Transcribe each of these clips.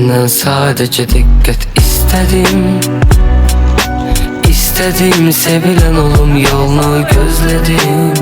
Senden sadece dikkat istedim. İstedim sevilen olum yolunu gözledim.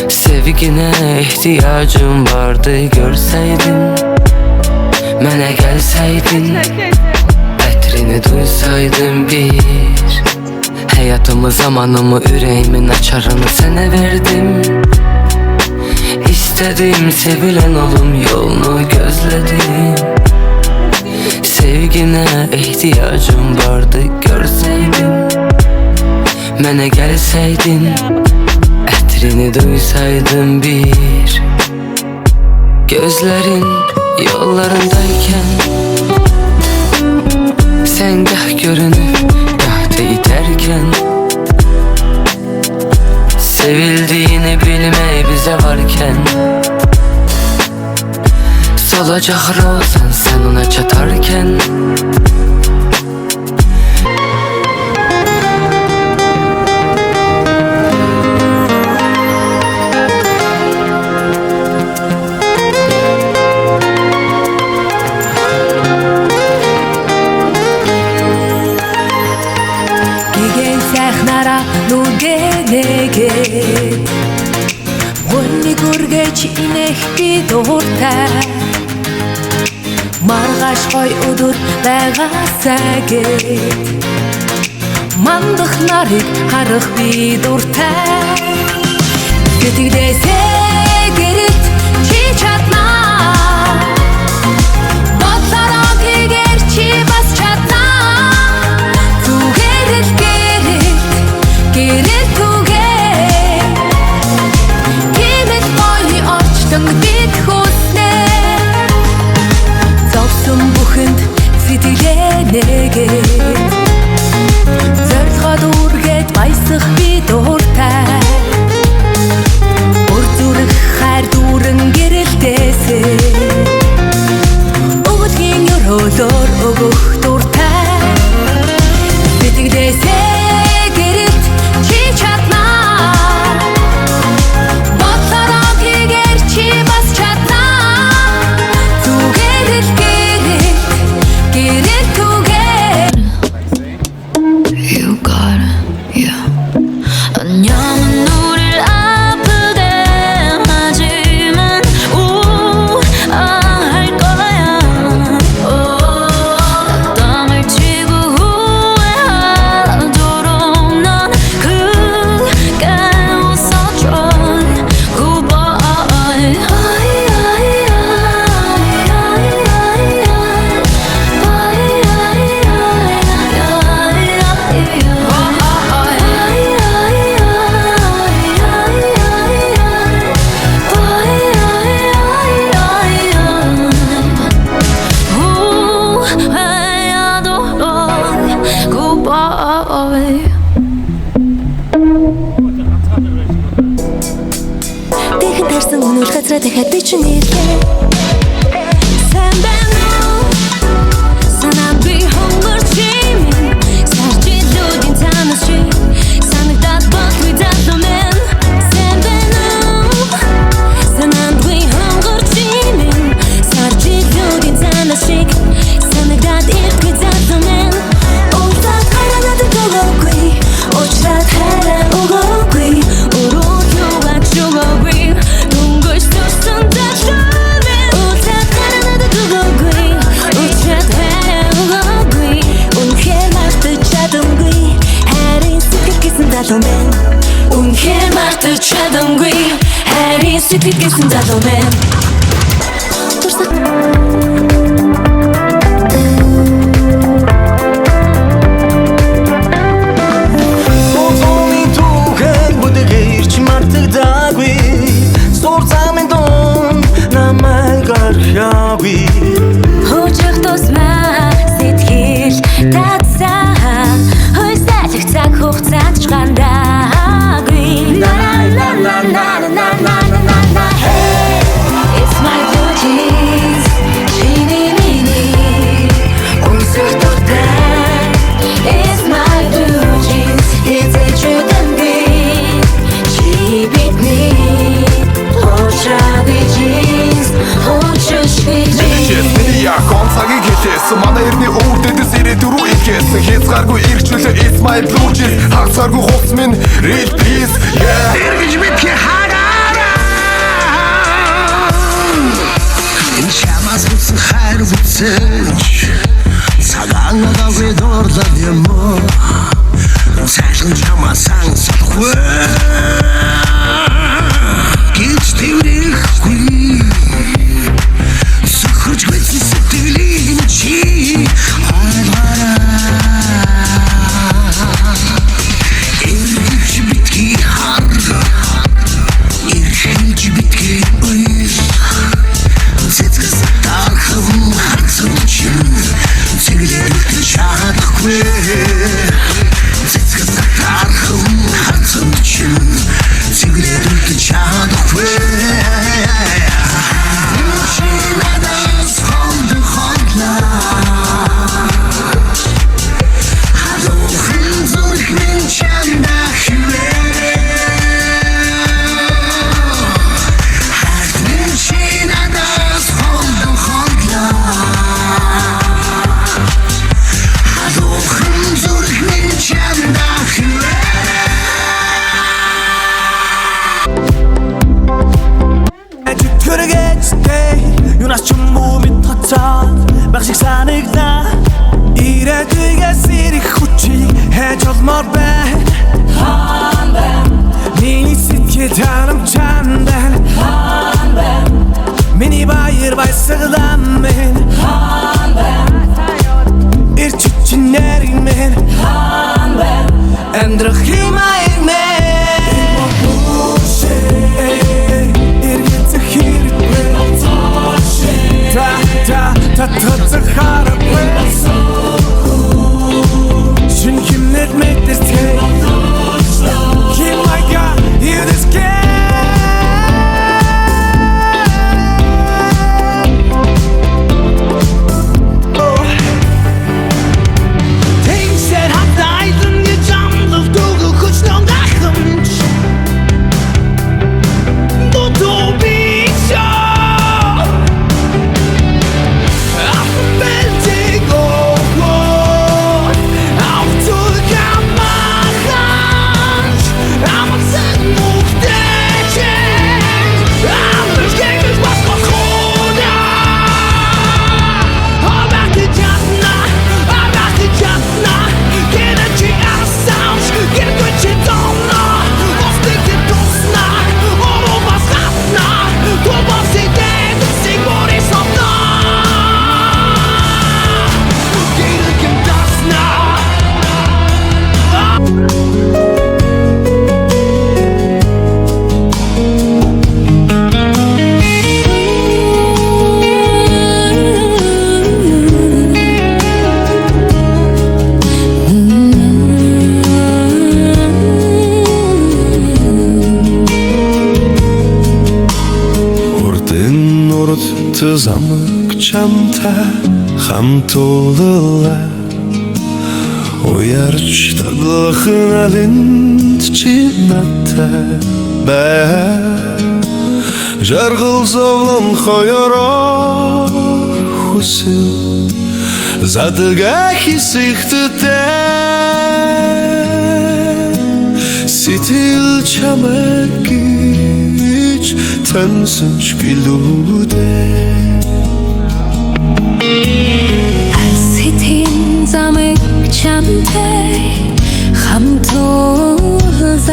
Sevgine ihtiyacım vardı görseydin. Mənə gəlsəydin, ətrini duysaydın bir. Həyatımı, zamanımı, ürəyimin açarını sənə verdim. İstədim sevilen olum yolunu gözledim. Sevgine ihtiyacım vardı görseydin. Mənə gəlsəydin, ətrini duysaydın bir. Gözlerin yollarındayken sen gah görünüp gah değiterken, sevildiğini bilmeyi bize varken, solacak rozan sen ona çatarken. Гүнний гүргэж инэх би дууртай Маргааш гой өдөр байгаасаа гээд Мандах нарыг харах би дуртай Гэтэгдээсээ гэрэлт чи чаднаа Бодлороо хийгээр чи бас чаднаа Зүгээр л гэрэлт бид хүснэ зовсон бүхэнд сэтгэлээ нэгээд зорилгоо дүүргээд баясах би дуртай Бүр зүрх хайр дүүрэн гэрэлтээсээ Өгөлгийн өрөөлөөр өгөх дуртай Сэтгэлээсээ гэрэлт чи чаднаа дахиад би ч нийлээ Сайн байна уу Санаа би хөнгөрч юм Саржилүүдийн танаас чи Санагдаад бодлоо задлаа Сайн байна уу Санаанд би хөнгөрч юм Саржилүүдийн танаас чи Санагдаад ирдгүй задлаа Уулзаад хараад өгөөгүй Уучраад хараад өгөөгүй Өрөөд юугаад өгөөгүй Үнэхээр мартаж чадамгүй Харин сэтгэл гэсэн залуу мэн Озоны түүхэн бүдэгэрч мартагдаагүй Сур замын дон намайг архиагүй Хожих тусмаа сэтгэл татсаа Хойсалх цаг хугацаанд ч гандаагүй La la la la la la la la la Hey, it's байсан манай эртний өвдөдөс ирээд рүү ихэсэн хязгааргүй ирчлээ it's my blue jeans хагасааргүй хувц минь real please yeah эргэж битгий хараараа энэ чамаас үсэн хайр бүцэж цагаангаа ведорлаад юм цайлган чамаас сонсохгүй гэж тэрхгүй сөхөж гүйцэн сэтгэлийн чи эргэж битгий хар эргэж битгий уйл цэцгэс тархам хацсан чи цэглээд чадахгүй цэцгэс тархам хацсан чи цэглээд чадахгүй Юунаас ч муу мэд тоцоод багшиг санагна ирээдүйгээс ирэх хүчийг хайж олмоор байна хаан байна миний сэтгэл тарамчаан байна хаан байна миний баяр баясгалан минь хаан байна ирч чинэрэг минь хаан байна амьдрах хэмээн минь Tatlı harapı Şun kim etmektir tek Kim like I hear this Tänk hatta aydın geçamdır Doğru kuştan kaçmış Doğru bir şey Замок чамтай хамтууллаа Уярч таглахын алинд чи надтай бай Жаргал зовлон хоёроо хүсэл Задгаа хисэгттэй Сэтгэл чамайг гэж таньсан ч гэлүүдээ Алсэтийн замыг чамтай хамтууллаа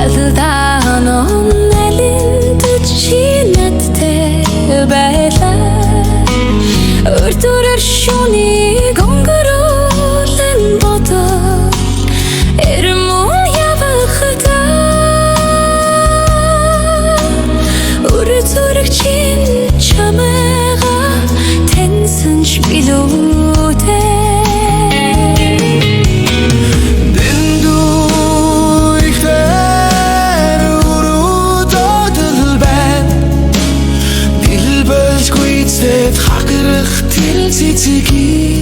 Алдаан оннэлэнд чи надтай байлаа Өртөрөр шүнийг өнгөрүүлэн бодоо Эрмөн явахдаа Өртөрөг чин чамайга таньсан ч билүүтэй Хакрах тэл цэцгийг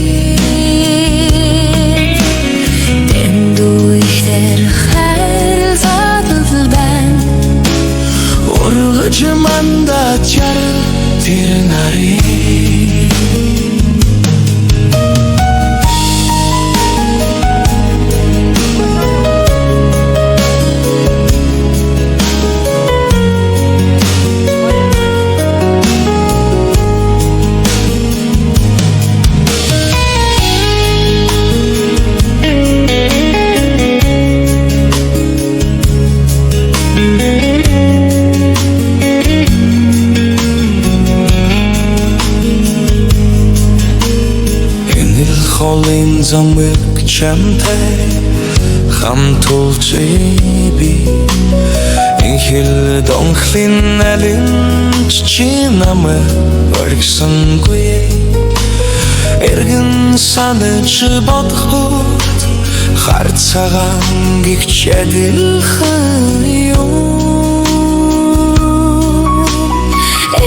холын замыг чамтай хамтулж би инхэл донхлын алинч чи намайг оргисонгүй эргэн санаж бодоход хар цагаан гихч адилхан юм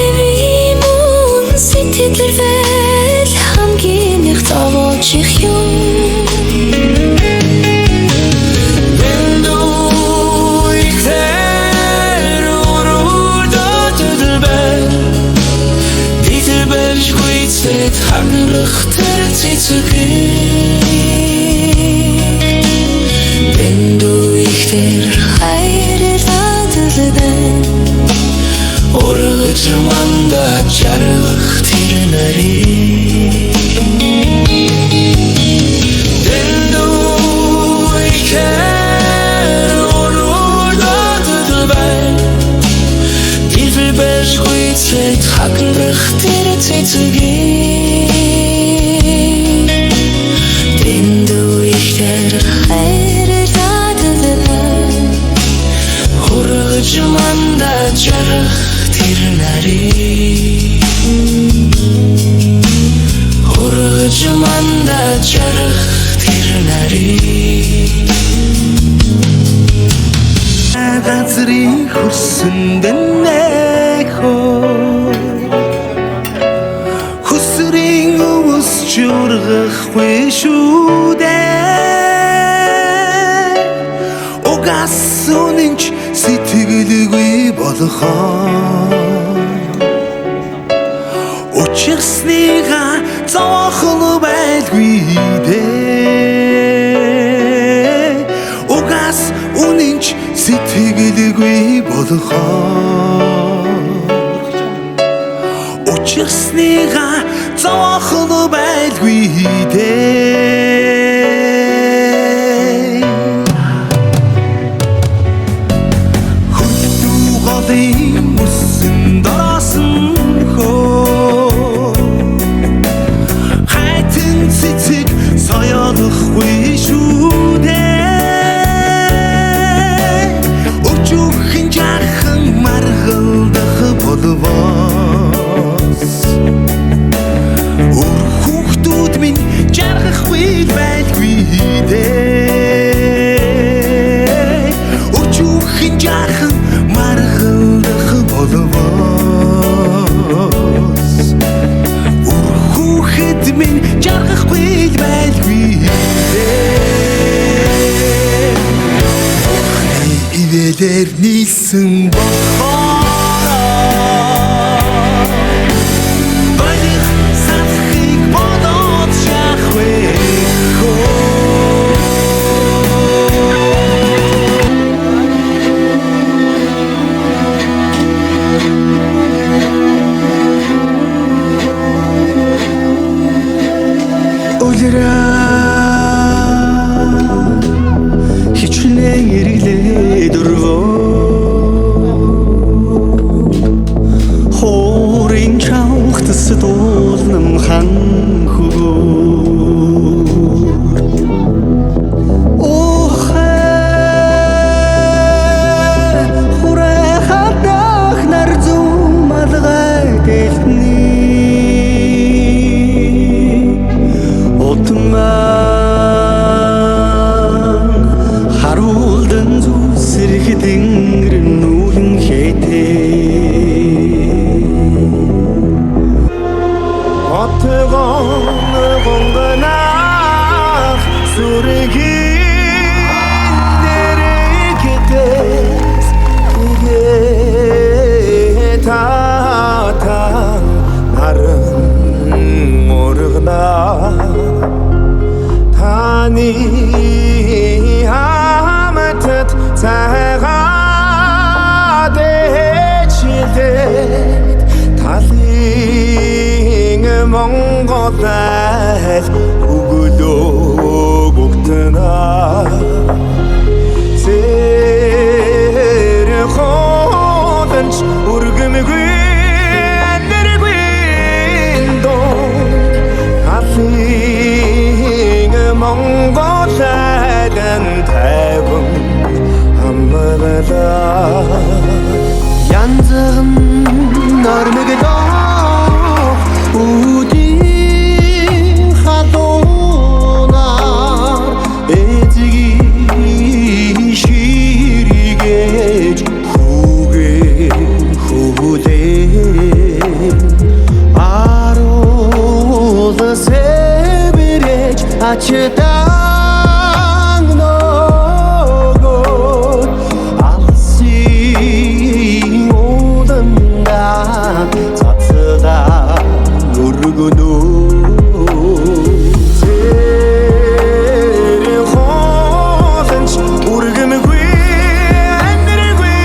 Эвимун сэтгэлэрвэл хамгийн их зовооч их юм Ханрах тэр цэцэг Бэнду ихтэр хайрлаадалбай Ургаж манда жаргах тэр нарыг Бэнду ихтэр ургадалбай Дилбэр бэшгүй цэт ханрах тэр цэцэг Манда жарах тэр нарыг Хурж манда жарах тэр нарыг Газрын хөрсөндөн нэхөө Хүсрийн өвс жургахгүй шүү дээ Угас үнэнч сэтгэлгүй болохоо Учирсныга зоохон байлгүй дээ Угас үнэнч сэтгэлгүй болохоо Учирсныга зоохон байлгүй дээ Мөсөн доросон хөө Хайтын цэцэг соёолохгүй шүү дээ Өчүүхэн жаахан маргалдах болвоос Өр хүүхдүүд минь жаргахгүй байлгүй дээ Өчүүхэн жаахан маргалдах болвоос Үр хүүхэд минь жаргахгүй байлгүй дээ Охны ивэлэр нийлсэн болохоор Баях савхыг бодоод шахвэ Хичнээн эриглээ дөрвөө Хорин чавхтас дуулнам хан хөгөө Охэ хүрэ хадах нар зумалгай дэлтний Отман харуулдан зүсрэх тэнгэр нүүлэн хэтээ Отгон гонганах сүргин дэрэгэтээс Тэгээ татан наран мургнаа Таны хамтад цагаад ичилээд талын Монгол айл өгөлөө гүгтэнаа Зэр ходанч үргэмгүй Нэргүй доо Талын Монголайдан тайван хаммаралаа янзын нормигдоо үдийн халуунаар эзэгийн ширигээж хүүлээ аруула сэбэрэж ачтан нөгөөд алсын уданда цацлаа өргөнөө зэрэг хоолч үргэмгүй андргүй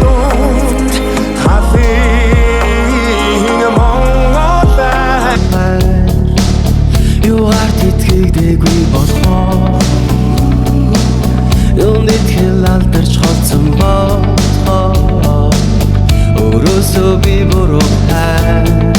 донд хафин монголай юугаар тэтгэгдээгүй болохоо юуны тэл алдарч холцсон болохоо өөрөөсөө би буруу хай